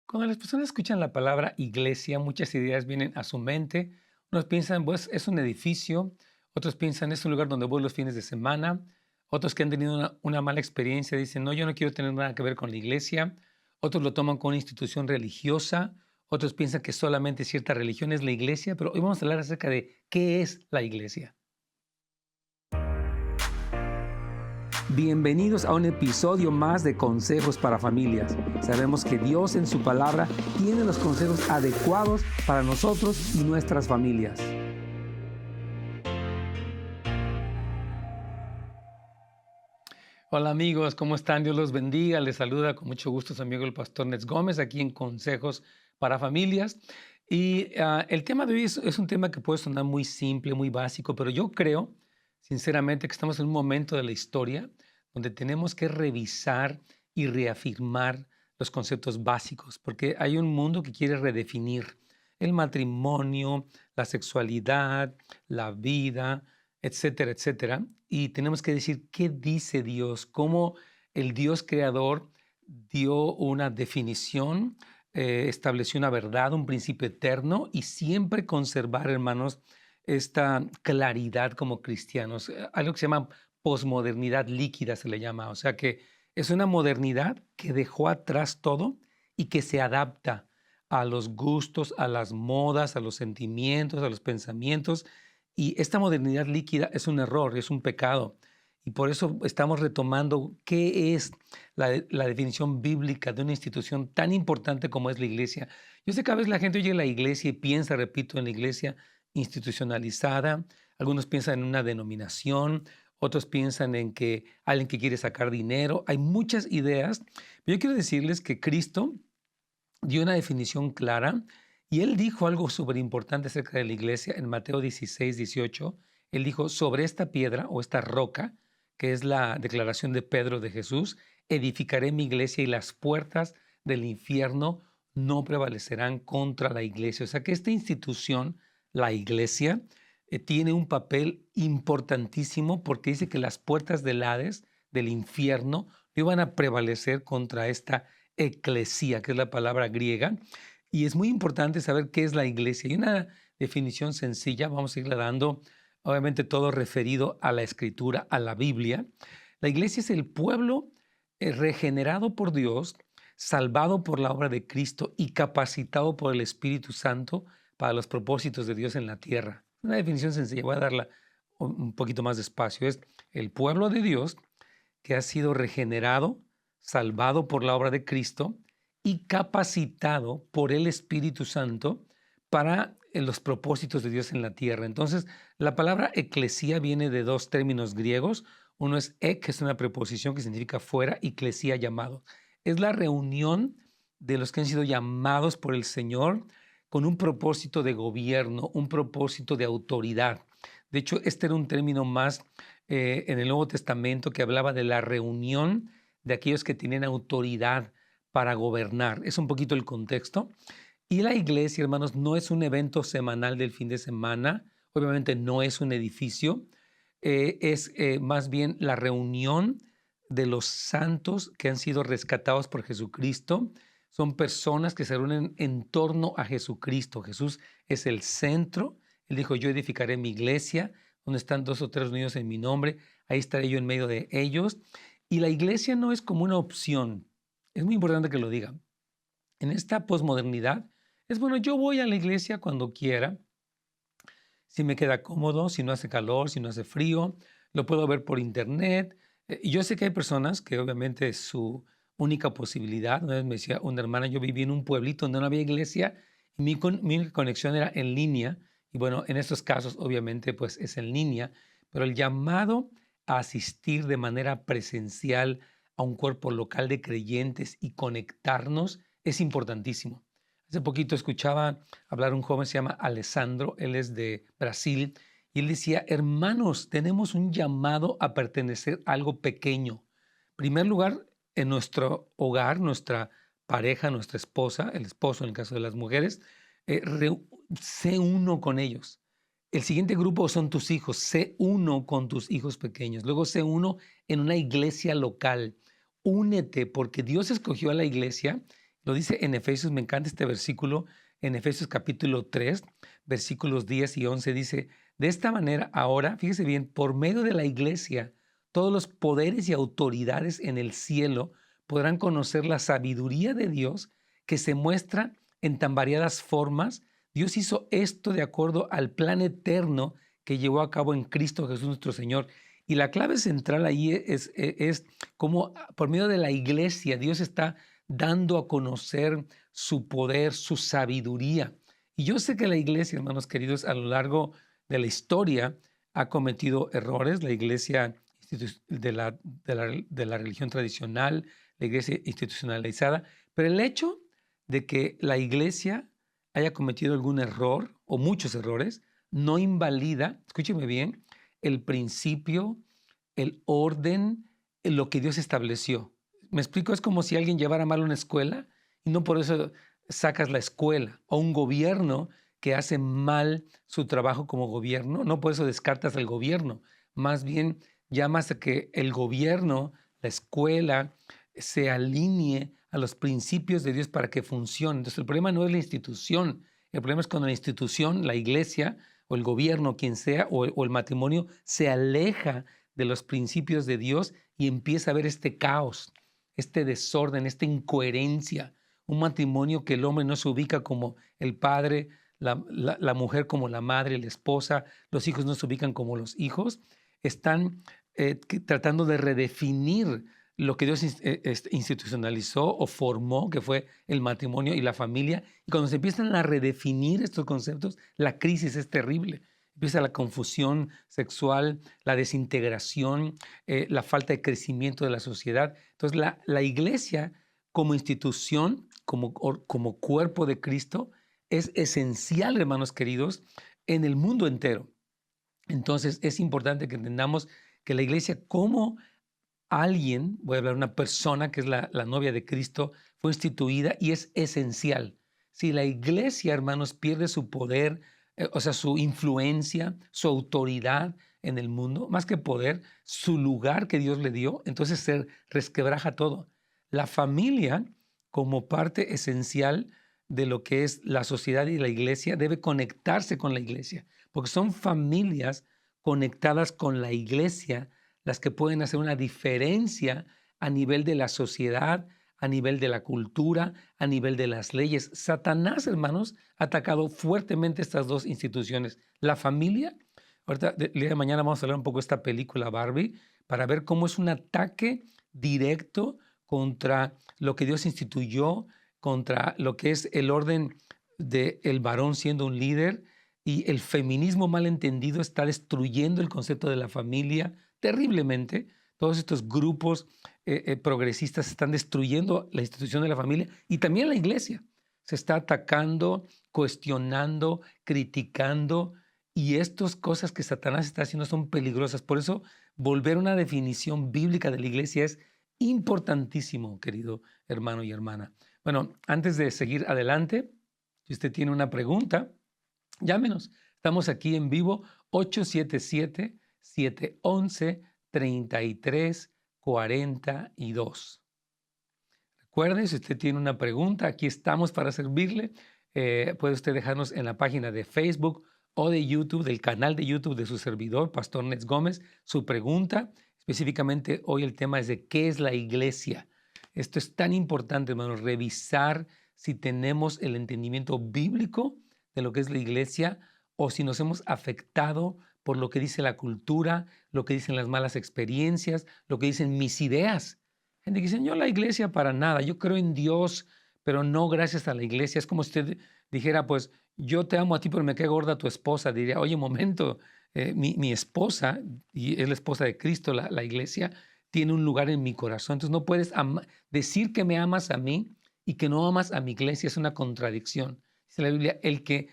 Cuando las personas escuchan la palabra iglesia, muchas ideas vienen a su mente. Unos piensan, pues, es un edificio, otros piensan, es un lugar donde voy los fines de semana, otros que han tenido una mala experiencia dicen, no, yo no quiero tener nada que ver con la iglesia, otros lo toman como una institución religiosa, otros piensan que solamente cierta religión es la iglesia, pero hoy vamos a hablar acerca de qué es la iglesia. Bienvenidos a un episodio más de Consejos para Familias. Sabemos que Dios en su palabra tiene los consejos adecuados para nosotros y nuestras familias. Hola amigos, ¿cómo están? Dios los bendiga. Les saluda con mucho gusto su amigo el pastor Nets Gómez aquí en Consejos para Familias. El tema de hoy es un tema que puede sonar muy simple, muy básico, pero yo creo sinceramente que estamos en un momento de la historia donde tenemos que revisar y reafirmar los conceptos básicos, porque hay un mundo que quiere redefinir el matrimonio, la sexualidad, la vida, etcétera, etcétera. Y tenemos que decir qué dice Dios, cómo el Dios creador dio una definición, estableció una verdad, un principio eterno y siempre conservar, hermanos, esta claridad como cristianos. Algo que se llama posmodernidad líquida se le llama. O sea que es una modernidad que dejó atrás todo y que se adapta a los gustos, a las modas, a los sentimientos, a los pensamientos. Y esta modernidad líquida es un error, es un pecado. Y por eso estamos retomando qué es la definición bíblica de una institución tan importante como es la iglesia. Yo sé que a veces la gente oye la iglesia y piensa, repito, en la iglesia institucionalizada. Algunos piensan en una denominación, otros piensan en que alguien que quiere sacar dinero. Hay muchas ideas. Pero yo quiero decirles que Cristo dio una definición clara y él dijo algo súper importante acerca de la iglesia en Mateo 16, 18. Él dijo, sobre esta piedra o esta roca, que es la declaración de Pedro de Jesús, edificaré mi iglesia y las puertas del infierno no prevalecerán contra la iglesia. O sea que esta institución, la iglesia, tiene un papel importantísimo porque dice que las puertas del Hades, del infierno, no iban a prevalecer contra esta eclesía, que es la palabra griega, y es muy importante saber qué es la iglesia. Hay una definición sencilla, vamos a irla dando, obviamente todo referido a la escritura, a la Biblia. La iglesia es el pueblo regenerado por Dios, salvado por la obra de Cristo y capacitado por el Espíritu Santo para los propósitos de Dios en la tierra. Una definición sencilla, voy a darla un poquito más despacio. Es el pueblo de Dios que ha sido regenerado, salvado por la obra de Cristo y capacitado por el Espíritu Santo para los propósitos de Dios en la tierra. Entonces, la palabra eclesía viene de dos términos griegos. Uno es que es una preposición que significa fuera, y clesía, llamado. Es la reunión de los que han sido llamados por el Señor con un propósito de gobierno, un propósito de autoridad. De hecho, este era un término más en el Nuevo Testamento que hablaba de la reunión de aquellos que tienen autoridad para gobernar. Es un poquito el contexto. Y la iglesia, hermanos, no es un evento semanal del fin de semana, obviamente no es un edificio, es más bien la reunión de los santos que han sido rescatados por Jesucristo. Son personas que se reúnen en torno a Jesucristo. Jesús es el centro. Él dijo, yo edificaré mi iglesia, donde están dos o tres unidos en mi nombre, ahí estaré yo en medio de ellos. Y la iglesia no es como una opción. Es muy importante que lo diga. En esta posmodernidad, es bueno, yo voy a la iglesia cuando quiera, si me queda cómodo, si no hace calor, si no hace frío, lo puedo ver por internet. Y yo sé que hay personas que obviamente es su única posibilidad. Una vez me decía una hermana, yo viví en un pueblito donde no había iglesia y mi única conexión era en línea. Y bueno, en estos casos obviamente pues es en línea, pero el llamado a asistir de manera presencial a un cuerpo local de creyentes y conectarnos es importantísimo. Hace poquito escuchaba hablar un joven, se llama Alessandro, él es de Brasil, y él decía, hermanos, tenemos un llamado a pertenecer a algo pequeño. En primer lugar, en nuestro hogar, nuestra pareja, nuestra esposa, el esposo en el caso de las mujeres, sé uno con ellos. El siguiente grupo son tus hijos, sé uno con tus hijos pequeños. Luego sé uno en una iglesia local. Únete porque Dios escogió a la iglesia. Lo dice en Efesios, me encanta este versículo, en Efesios capítulo 3, versículos 10 y 11 dice, de esta manera ahora, fíjese bien, por medio de la iglesia, todos los poderes y autoridades en el cielo podrán conocer la sabiduría de Dios que se muestra en tan variadas formas. Dios hizo esto de acuerdo al plan eterno que llevó a cabo en Cristo Jesús nuestro Señor. Y la clave central ahí es cómo por medio de la iglesia Dios está dando a conocer su poder, su sabiduría. Y yo sé que la iglesia, hermanos queridos, a lo largo de la historia ha cometido errores. La iglesia de la religión tradicional, la iglesia institucionalizada, pero el hecho de que la iglesia haya cometido algún error o muchos errores no invalida, escúcheme bien, el principio, el orden, lo que Dios estableció. Me explico, es como si alguien llevara mal una escuela y no por eso sacas la escuela, o un gobierno que hace mal su trabajo como gobierno, no por eso descartas al gobierno, más bien llamas a que el gobierno, la escuela, se alinee a los principios de Dios para que funcione. Entonces el problema no es la institución, el problema es cuando la institución, la iglesia o el gobierno, quien sea, o el matrimonio, se aleja de los principios de Dios y empieza a haber este caos, este desorden, esta incoherencia. Un matrimonio que el hombre no se ubica como el padre, la mujer como la madre, la esposa, los hijos no se ubican como los hijos, están tratando de redefinir lo que Dios institucionalizó o formó, que fue el matrimonio y la familia. Y cuando se empiezan a redefinir estos conceptos, la crisis es terrible. Empieza la confusión sexual, la desintegración, la falta de crecimiento de la sociedad. Entonces, la iglesia como institución, como cuerpo de Cristo, es esencial, hermanos queridos, en el mundo entero. Entonces, es importante que entendamos que la iglesia como alguien, voy a hablar de una persona que es la novia de Cristo, fue instituida y es esencial. Si la iglesia, hermanos, pierde su poder, o sea, su influencia, su autoridad en el mundo, más que poder, su lugar que Dios le dio, entonces se resquebraja todo. La familia, como parte esencial de lo que es la sociedad y la iglesia, debe conectarse con la iglesia, porque son familias conectadas con la iglesia las que pueden hacer una diferencia a nivel de la sociedad, a nivel de la cultura, a nivel de las leyes. Satanás, hermanos, ha atacado fuertemente estas dos instituciones. La familia, ahorita, el día de mañana vamos a hablar un poco de esta película Barbie, para ver cómo es un ataque directo contra lo que Dios instituyó, contra lo que es el orden del varón siendo un líder, y el feminismo mal entendido está destruyendo el concepto de la familia terriblemente. Todos estos grupos progresistas están destruyendo la institución de la familia y también la iglesia. Se está atacando, cuestionando, criticando, y estas cosas que Satanás está haciendo son peligrosas. Por eso, volver a una definición bíblica de la iglesia es importantísimo, querido hermano y hermana. Bueno, antes de seguir adelante, si usted tiene una pregunta, llámenos. Estamos aquí en vivo, 877-711-3342. Recuerde, si usted tiene una pregunta, aquí estamos para servirle. Puede usted dejarnos en la página de Facebook o de YouTube, del canal de YouTube de su servidor, Pastor Nets Gómez, su pregunta. Específicamente hoy el tema es de qué es la iglesia. Esto es tan importante, hermanos, revisar si tenemos el entendimiento bíblico de lo que es la iglesia o si nos hemos afectado por lo que dice la cultura, lo que dicen las malas experiencias, lo que dicen mis ideas. Gente que dice, yo la iglesia para nada, yo creo en Dios, pero no gracias a la iglesia. Es como si usted dijera, pues yo te amo a ti, pero me cae gorda tu esposa. Diría, oye, un momento, mi esposa, y es la esposa de Cristo, la iglesia, tiene un lugar en mi corazón. Entonces no puedes decir que me amas a mí y que no amas a mi iglesia, es una contradicción. Dice la Biblia, el que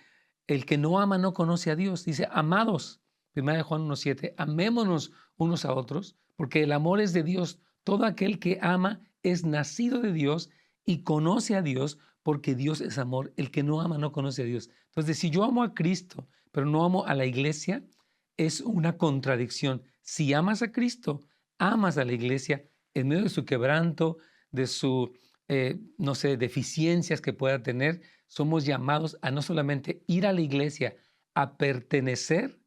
no ama no conoce a Dios. Dice, amados, 1 Juan 1:7, amémonos unos a otros, porque el amor es de Dios. Todo aquel que ama es nacido de Dios y conoce a Dios, porque Dios es amor. El que no ama no conoce a Dios. Entonces, si yo amo a Cristo, pero no amo a la iglesia, es una contradicción. Si amas a Cristo, amas a la iglesia en medio de su quebranto, de su no sé, deficiencias que pueda tener, somos llamados a no solamente ir a la iglesia, a pertenecer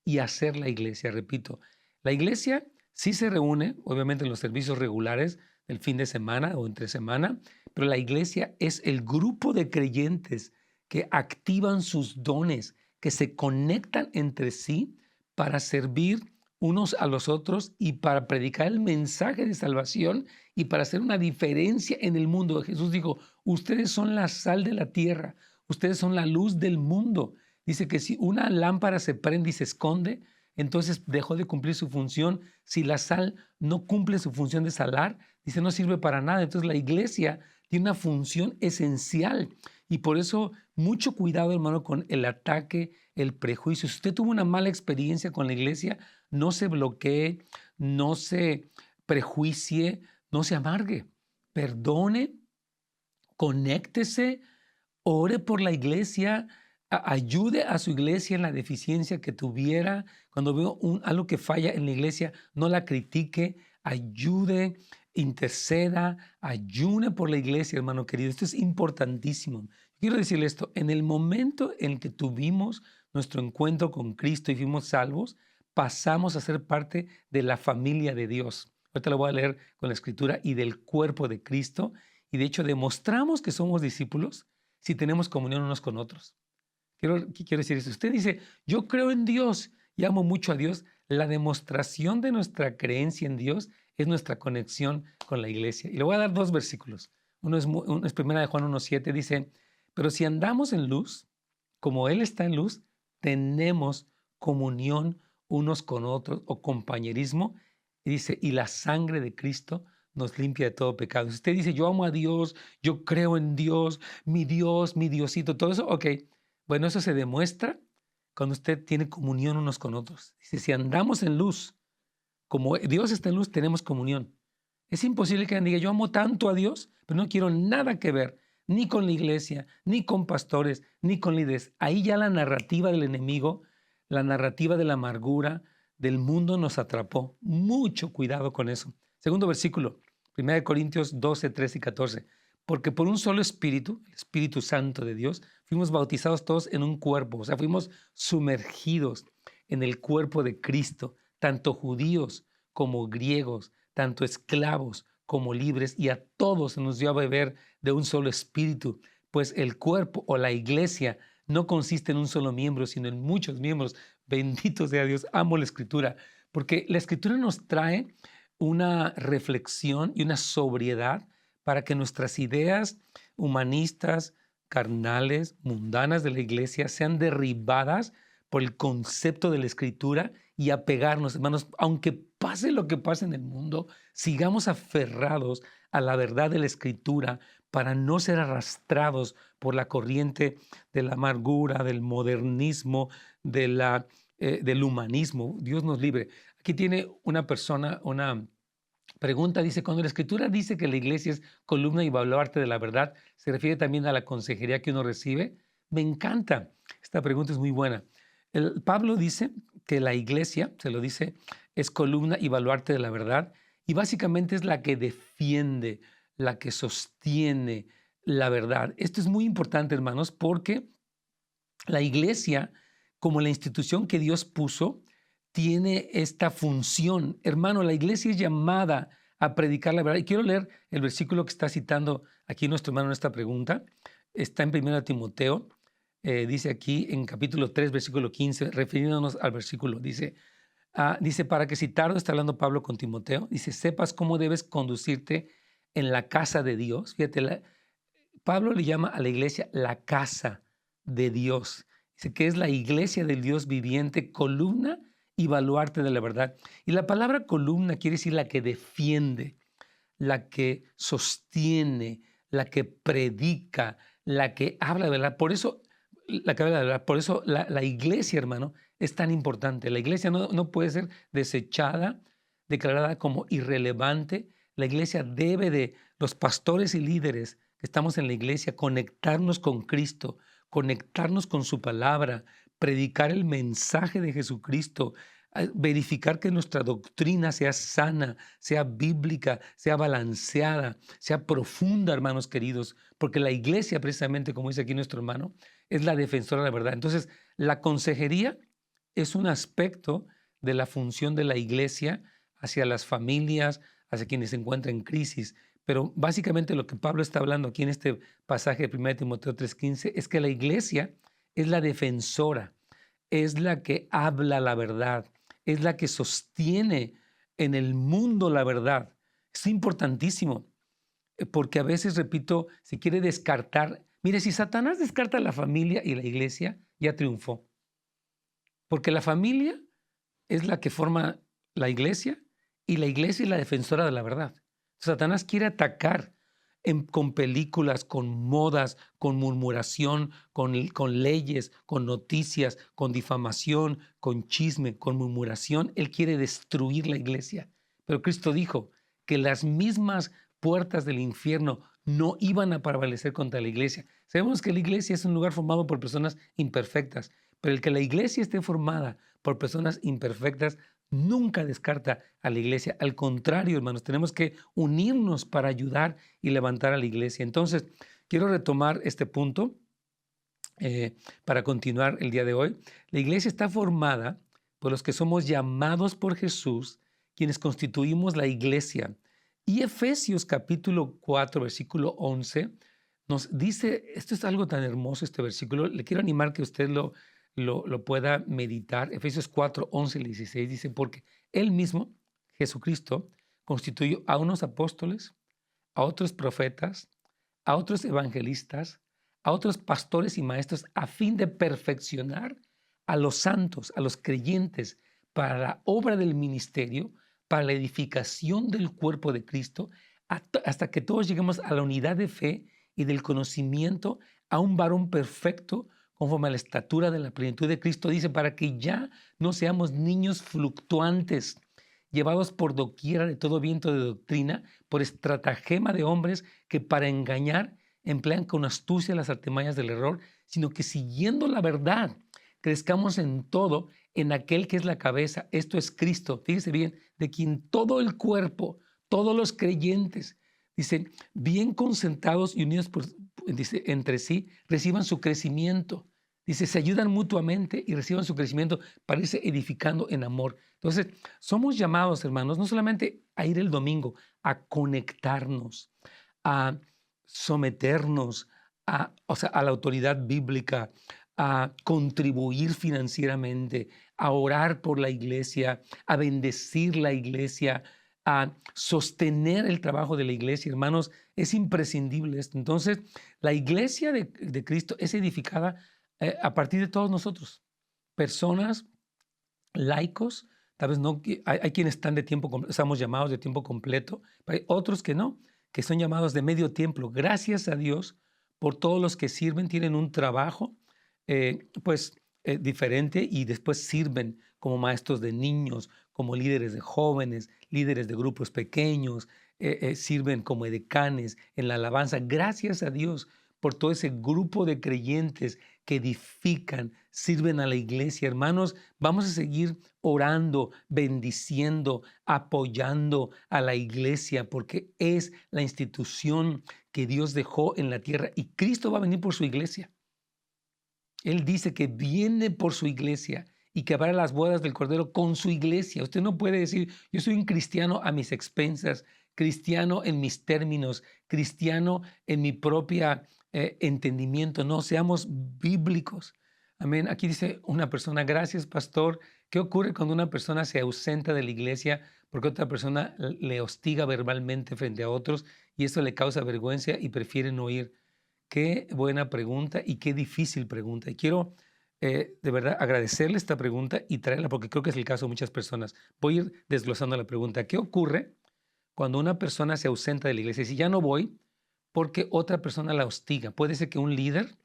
y hacer la iglesia. Repito, la iglesia sí se reúne, obviamente en los servicios regulares del fin de semana o entre semana, pero la iglesia es el grupo de creyentes que activan sus dones, que se conectan entre sí para servir unos a los otros y para predicar el mensaje de salvación y para hacer una diferencia en el mundo. Jesús dijo, ustedes son la sal de la tierra, ustedes son la luz del mundo. Dice que si una lámpara se prende y se esconde, entonces dejó de cumplir su función. Si la sal no cumple su función de salar, dice, no sirve para nada. Entonces la iglesia tiene una función esencial y por eso mucho cuidado, hermano, con el ataque, el prejuicio. Si usted tuvo una mala experiencia con la iglesia, no se bloquee, no se prejuicie, no se amargue. Perdone, conéctese, ore por la iglesia, ayude a su iglesia en la deficiencia que tuviera. Cuando veo algo que falla en la iglesia, no la critique, ayude, interceda, ayune por la iglesia, hermano querido. Esto es importantísimo. Quiero decirle esto, en el momento en que tuvimos nuestro encuentro con Cristo y fuimos salvos, pasamos a ser parte de la familia de Dios. Ahorita lo voy a leer con la escritura y del cuerpo de Cristo. Y de hecho demostramos que somos discípulos si tenemos comunión unos con otros. ¿Qué quiero decir eso? Usted dice, yo creo en Dios y amo mucho a Dios. La demostración de nuestra creencia en Dios es nuestra conexión con la iglesia. Y le voy a dar dos versículos. Uno es primera de Juan 1:7, dice, pero si andamos en luz, como Él está en luz, tenemos comunión unos con otros o compañerismo. Y dice, y la sangre de Cristo nos limpia de todo pecado. Si usted dice, yo amo a Dios, yo creo en Dios, mi Diosito, todo eso, ok. Bueno, eso se demuestra cuando usted tiene comunión unos con otros. Dice, si andamos en luz, como Dios está en luz, tenemos comunión. Es imposible que alguien diga, yo amo tanto a Dios, pero no quiero nada que ver, ni con la iglesia, ni con pastores, ni con líderes. Ahí ya la narrativa del enemigo, la narrativa de la amargura del mundo nos atrapó. Mucho cuidado con eso. Segundo versículo, 1 Corintios 12, 13 y 14. Porque por un solo espíritu, el Espíritu Santo de Dios, fuimos bautizados todos en un cuerpo, o sea, fuimos sumergidos en el cuerpo de Cristo, tanto judíos como griegos, tanto esclavos como libres, y a todos se nos dio a beber de un solo espíritu, pues el cuerpo o la iglesia no consiste en un solo miembro, sino en muchos miembros. Bendito sea Dios, amo la escritura, porque la escritura nos trae una reflexión y una sobriedad para que nuestras ideas humanistas, carnales, mundanas de la iglesia sean derribadas por el concepto de la escritura y apegarnos, hermanos, aunque pase lo que pase en el mundo, sigamos aferrados a la verdad de la escritura para no ser arrastrados por la corriente de la amargura, del modernismo, del humanismo. Dios nos libre. Aquí tiene una persona, una pregunta, dice, cuando la escritura dice que la iglesia es columna y baluarte de la verdad, ¿se refiere también a la consejería que uno recibe? Me encanta. Esta pregunta es muy buena. Pablo dice que la iglesia, se lo dice, es columna y baluarte de la verdad y básicamente es la que defiende, la que sostiene la verdad. Esto es muy importante, hermanos, porque la iglesia, como la institución que Dios puso, tiene esta función. Hermano, la iglesia es llamada a predicar la verdad. Y quiero leer el versículo que está citando aquí nuestro hermano en esta pregunta. Está en 1 Timoteo. Dice aquí en capítulo 3, versículo 15, refiriéndonos al versículo, dice, para que si tardo, está hablando Pablo con Timoteo, dice, sepas cómo debes conducirte en la casa de Dios. Fíjate, Pablo le llama a la iglesia la casa de Dios. Dice que es la iglesia del Dios viviente, columna y baluarte de la verdad. Y la palabra columna quiere decir la que defiende, la que sostiene, la que predica, la que habla de verdad. Por eso, la que habla de verdad. Por eso la iglesia, hermano, es tan importante. La iglesia no puede ser desechada, declarada como irrelevante. La iglesia debe de, los pastores y líderes que estamos en la iglesia, conectarnos con Cristo, conectarnos con su palabra, predicar el mensaje de Jesucristo, verificar que nuestra doctrina sea sana, sea bíblica, sea balanceada, sea profunda, hermanos queridos, porque la iglesia, precisamente, como dice aquí nuestro hermano, es la defensora de la verdad. Entonces, la consejería es un aspecto de la función de la iglesia hacia las familias, hacia quienes se encuentran en crisis. Pero básicamente lo que Pablo está hablando aquí en este pasaje de 1 Timoteo 3:15 es que la iglesia es la defensora, es la que habla la verdad, es la que sostiene en el mundo la verdad. Es importantísimo, porque a veces, repito, se quiere descartar. Mire, si Satanás descarta la familia y la iglesia, ya triunfó, porque la familia es la que forma la iglesia y la iglesia es la defensora de la verdad. Satanás quiere atacar con películas, con modas, con murmuración, con leyes, con noticias, con difamación, con chisme, con murmuración. Él quiere destruir la iglesia. Pero Cristo dijo que las mismas puertas del infierno no iban a prevalecer contra la iglesia. Sabemos que la iglesia es un lugar formado por personas imperfectas, pero el que la iglesia esté formada por personas imperfectas nunca descarta a la iglesia. Al contrario, hermanos, tenemos que unirnos para ayudar y levantar a la iglesia. Entonces, quiero retomar este punto para continuar el día de hoy. La iglesia está formada por los que somos llamados por Jesús, quienes constituimos la iglesia. Y Efesios capítulo 4, versículo 11, nos dice, esto es algo tan hermoso este versículo, le quiero animar que usted lo pueda meditar. Efesios 4, 11 y 16 dice, porque Él mismo, Jesucristo, constituyó a unos apóstoles, a otros profetas, a otros evangelistas, a otros pastores y maestros, a fin de perfeccionar a los santos, a los creyentes, para la obra del ministerio, para la edificación del cuerpo de Cristo, hasta que todos lleguemos a la unidad de fe y del conocimiento, a un varón perfecto, conforme a la estatura de la plenitud de Cristo, dice, para que ya no seamos niños fluctuantes, llevados por doquiera de todo viento de doctrina, por estratagema de hombres que para engañar emplean con astucia las artimañas del error, sino que siguiendo la verdad, crezcamos en todo en aquel que es la cabeza, esto es Cristo, fíjese bien, de quien todo el cuerpo, todos los creyentes, dicen, bien concentrados y unidos dice, entre sí, reciban su crecimiento. Dice, se ayudan mutuamente y reciban su crecimiento para irse edificando en amor. Entonces, somos llamados, hermanos, no solamente a ir el domingo, a conectarnos, a someternos o sea, a la autoridad bíblica, a contribuir financieramente, a orar por la iglesia, a bendecir la iglesia, a sostener el trabajo de la iglesia, hermanos, es imprescindible esto. Entonces, la iglesia de Cristo es edificada a partir de todos nosotros, personas, laicos, tal vez no, hay quienes están de tiempo, estamos llamados de tiempo completo, pero hay otros que no, que son llamados de medio tiempo. Gracias a Dios por todos los que sirven, tienen un trabajo, diferente y después sirven como maestros de niños, como líderes de jóvenes, líderes de grupos pequeños, sirven como edecanes en la alabanza. Gracias a Dios por todo ese grupo de creyentes que edifican, sirven a la iglesia. Hermanos, vamos a seguir orando, bendiciendo, apoyando a la iglesia, porque es la institución que Dios dejó en la tierra y Cristo va a venir por su iglesia. Él dice que viene por su iglesia y que habrá las bodas del Cordero con su iglesia. Usted no puede decir, yo soy un cristiano a mis expensas, cristiano en mis términos, cristiano en mi propia entendimiento. No, seamos bíblicos. Amén. Aquí dice una persona, gracias, pastor. ¿Qué ocurre cuando una persona se ausenta de la iglesia porque otra persona le hostiga verbalmente frente a otros y eso le causa vergüenza y prefiere no ir? Qué buena pregunta y qué difícil pregunta. Y quiero de verdad agradecerle esta pregunta y traerla porque creo que es el caso de muchas personas. Voy a ir desglosando la pregunta. ¿Qué ocurre cuando una persona se ausenta de la iglesia? Si ya no voy porque otra persona la hostiga. Puede ser que un líder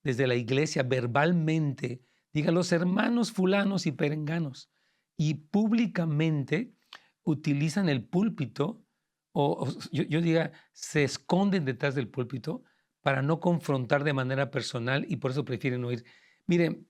desde la iglesia verbalmente diga los hermanos fulanos y perenganos y públicamente utilizan el púlpito o yo diga, se esconden detrás del púlpito para no confrontar de manera personal y por eso prefieren oír. Miren,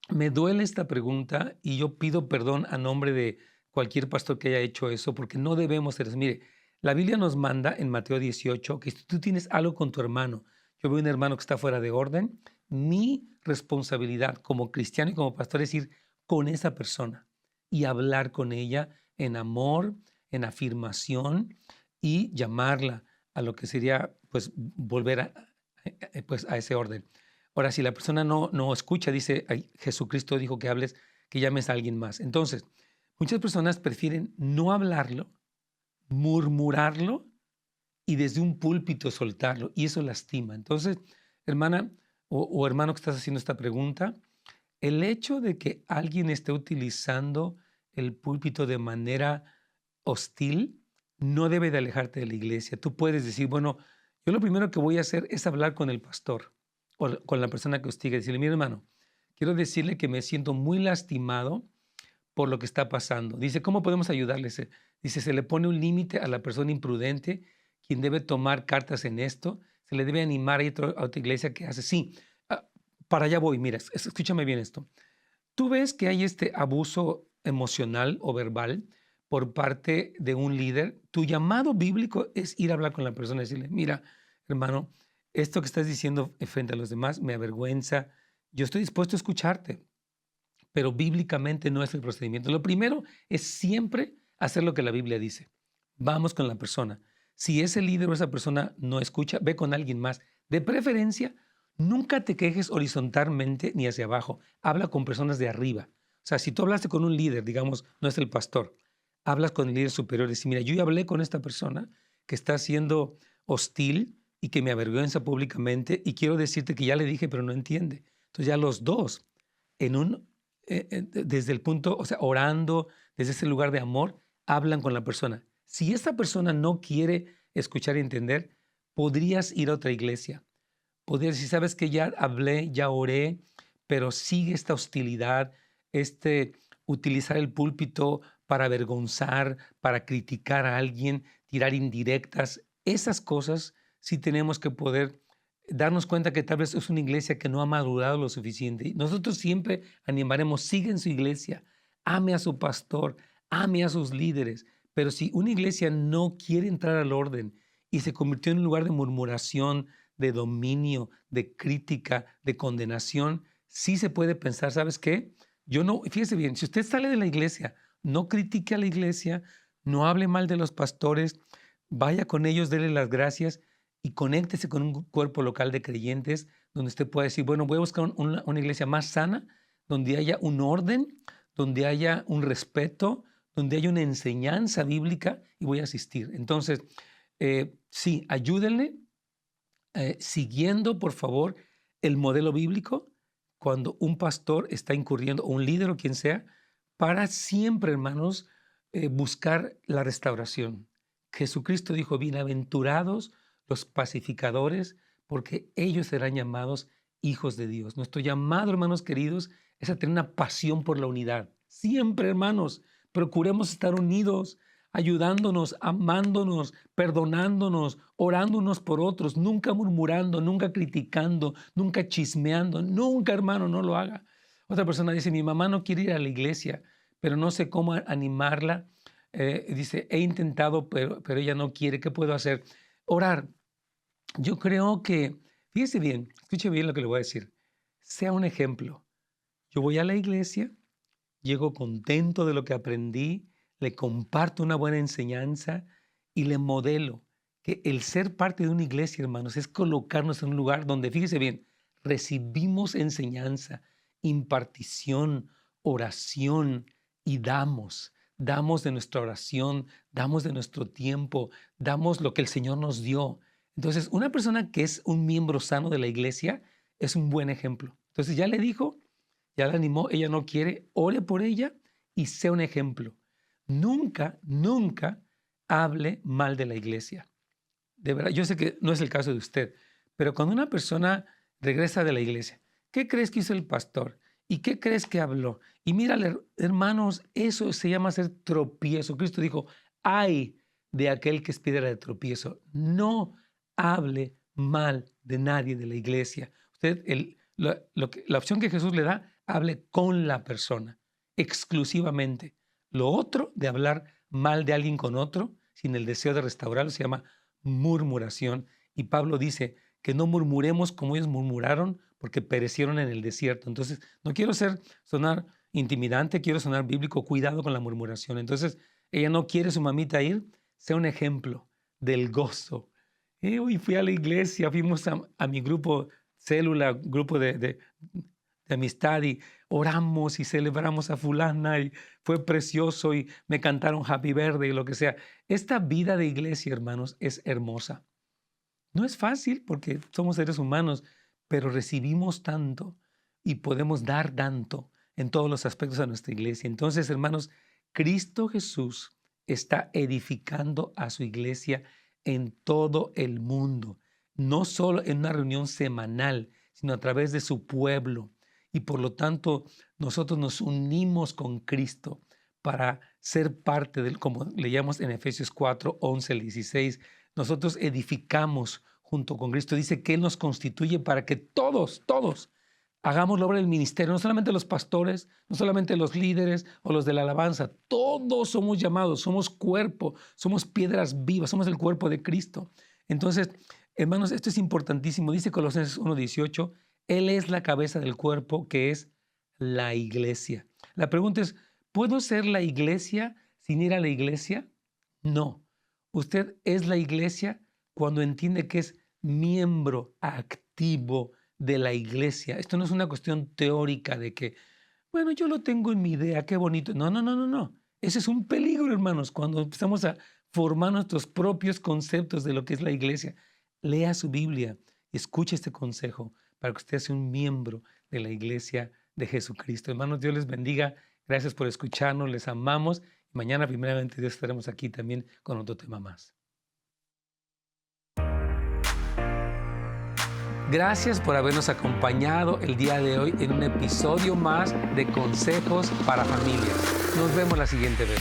Me duele esta pregunta y yo pido perdón a nombre de cualquier pastor que haya hecho eso, porque no debemos hacer eso. Mire, la Biblia nos manda en Mateo 18 que si tú tienes algo con tu hermano, yo veo un hermano que está fuera de orden, mi responsabilidad como cristiano y como pastor es ir con esa persona y hablar con ella en amor, en afirmación y llamarla a lo que sería pues volver pues, a ese orden. Ahora, si la persona no escucha, dice, "Ay, Jesucristo dijo que hables, que llames a alguien más". Entonces, muchas personas prefieren no hablarlo, murmurarlo y desde un púlpito soltarlo, y eso lastima. Entonces, hermana o hermano que estás haciendo esta pregunta, el hecho de que alguien esté utilizando el púlpito de manera hostil no debe de alejarte de la iglesia. Tú puedes decir, bueno, yo lo primero que voy a hacer es hablar con el pastor o con la persona que hostiga, decirle, mire hermano, quiero decirle que me siento muy lastimado por lo que está pasando. Dice, ¿cómo podemos ayudarle? Dice, se le pone un límite a la persona imprudente, quien debe tomar cartas en esto, se le debe animar a otra iglesia que hace. Sí, para allá voy, mira, escúchame bien esto. Tú ves que hay este abuso emocional o verbal por parte de un líder. Tu llamado bíblico es ir a hablar con la persona y decirle, mira, hermano, esto que estás diciendo frente a los demás me avergüenza. Yo estoy dispuesto a escucharte, pero bíblicamente no es el procedimiento. Lo primero es siempre hacer lo que la Biblia dice. Vamos con la persona. Si ese líder o esa persona no escucha, ve con alguien más. De preferencia, nunca te quejes horizontalmente ni hacia abajo. Habla con personas de arriba. O sea, si tú hablaste con un líder, digamos, no es el pastor, hablas con el líder superior y dices, mira, yo ya hablé con esta persona que está siendo hostil y que me avergüenza públicamente y quiero decirte que ya le dije, pero no entiende. Entonces ya los dos, en un desde el punto, o sea, orando, desde ese lugar de amor, hablan con la persona. Si esta persona no quiere escuchar y entender, podrías ir a otra iglesia. Podrías decir, sabes que ya hablé, ya oré, pero sigue esta hostilidad, este utilizar el púlpito para avergonzar, para criticar a alguien, tirar indirectas. Esas cosas sí tenemos que poder darnos cuenta que tal vez es una iglesia que no ha madurado lo suficiente. Nosotros siempre animaremos, siga en su iglesia, ame a su pastor, ame a sus líderes, pero si una iglesia no quiere entrar al orden y se convirtió en un lugar de murmuración, de dominio, de crítica, de condenación, sí se puede pensar, ¿sabes qué? Yo no, fíjese bien, si usted sale de la iglesia, no critique a la iglesia, no hable mal de los pastores, vaya con ellos, dele las gracias y conéctese con un cuerpo local de creyentes donde usted pueda decir, bueno, voy a buscar una iglesia más sana, donde haya un orden, donde haya un respeto, donde haya una enseñanza bíblica y voy a asistir. Entonces, sí, ayúdenle siguiendo, por favor, el modelo bíblico cuando un pastor está incurriendo, o un líder o quien sea, para siempre, hermanos, buscar la restauración. Jesucristo dijo, bienaventurados los pacificadores, porque ellos serán llamados hijos de Dios. Nuestro llamado, hermanos queridos, es a tener una pasión por la unidad. Siempre, hermanos, procuremos estar unidos, ayudándonos, amándonos, perdonándonos, orando unos por otros, nunca murmurando, nunca criticando, nunca chismeando, nunca, hermano, no lo haga. Otra persona dice, mi mamá no quiere ir a la iglesia, pero no sé cómo animarla. Dice, he intentado, pero ella no quiere, ¿qué puedo hacer? Orar. Yo creo que, fíjese bien, escuche bien lo que le voy a decir, sea un ejemplo. Yo voy a la iglesia, llego contento de lo que aprendí, le comparto una buena enseñanza y le modelo que el ser parte de una iglesia, hermanos, es colocarnos en un lugar donde, fíjese bien, recibimos enseñanza, impartición, oración y damos de nuestra oración, damos de nuestro tiempo, damos lo que el Señor nos dio. Entonces, una persona que es un miembro sano de la iglesia es un buen ejemplo. Entonces, ya le dijo, ya la animó, ella no quiere, ore por ella y sea un ejemplo. Nunca, nunca hable mal de la iglesia. De verdad, yo sé que no es el caso de usted, pero cuando una persona regresa de la iglesia, ¿qué crees que hizo el pastor? ¿Y qué crees que habló? Y mírale, hermanos, eso se llama hacer tropiezo. Cristo dijo, ay de aquel que es piedra de tropiezo. No hable mal de nadie de la iglesia. Usted, la opción que Jesús le da, hable con la persona, exclusivamente. Lo otro de hablar mal de alguien con otro, sin el deseo de restaurarlo, se llama murmuración. Y Pablo dice que no murmuremos como ellos murmuraron porque perecieron en el desierto. Entonces, no quiero sonar intimidante, quiero sonar bíblico, cuidado con la murmuración. Entonces, ella no quiere su mamita ir, sea un ejemplo del gozo. Hoy fui a la iglesia, fuimos a mi grupo, célula, grupo de amistad, y oramos y celebramos a fulana y fue precioso y me cantaron Happy Birthday y lo que sea. Esta vida de iglesia, hermanos, es hermosa. No es fácil porque somos seres humanos, pero recibimos tanto y podemos dar tanto en todos los aspectos a nuestra iglesia. Entonces, hermanos, Cristo Jesús está edificando a su iglesia en todo el mundo, no solo en una reunión semanal, sino a través de su pueblo. Y por lo tanto, nosotros nos unimos con Cristo para ser parte del, como leíamos en Efesios 4, 11 al 16, nosotros edificamos junto con Cristo. Dice que Él nos constituye para que todos hagamos la obra del ministerio, no solamente los pastores, no solamente los líderes o los de la alabanza, todos somos llamados, somos cuerpo, somos piedras vivas, somos el cuerpo de Cristo. Entonces, hermanos, esto es importantísimo. Dice Colosenses 1:18, Él es la cabeza del cuerpo, que es la iglesia. La pregunta es, ¿puedo ser la iglesia sin ir a la iglesia? No. Usted es la iglesia cuando entiende que es miembro activo de la iglesia. Esto no es una cuestión teórica de que, bueno, yo lo tengo en mi idea, qué bonito. No. Ese es un peligro, hermanos, cuando empezamos a formar nuestros propios conceptos de lo que es la iglesia. Lea su Biblia, escuche este consejo para que usted sea un miembro de la iglesia de Jesucristo. Hermanos, Dios les bendiga. Gracias por escucharnos, les amamos. Mañana, primeramente, Dios, estaremos aquí también con otro tema más. Gracias por habernos acompañado el día de hoy en un episodio más de Consejos para Familias. Nos vemos la siguiente vez.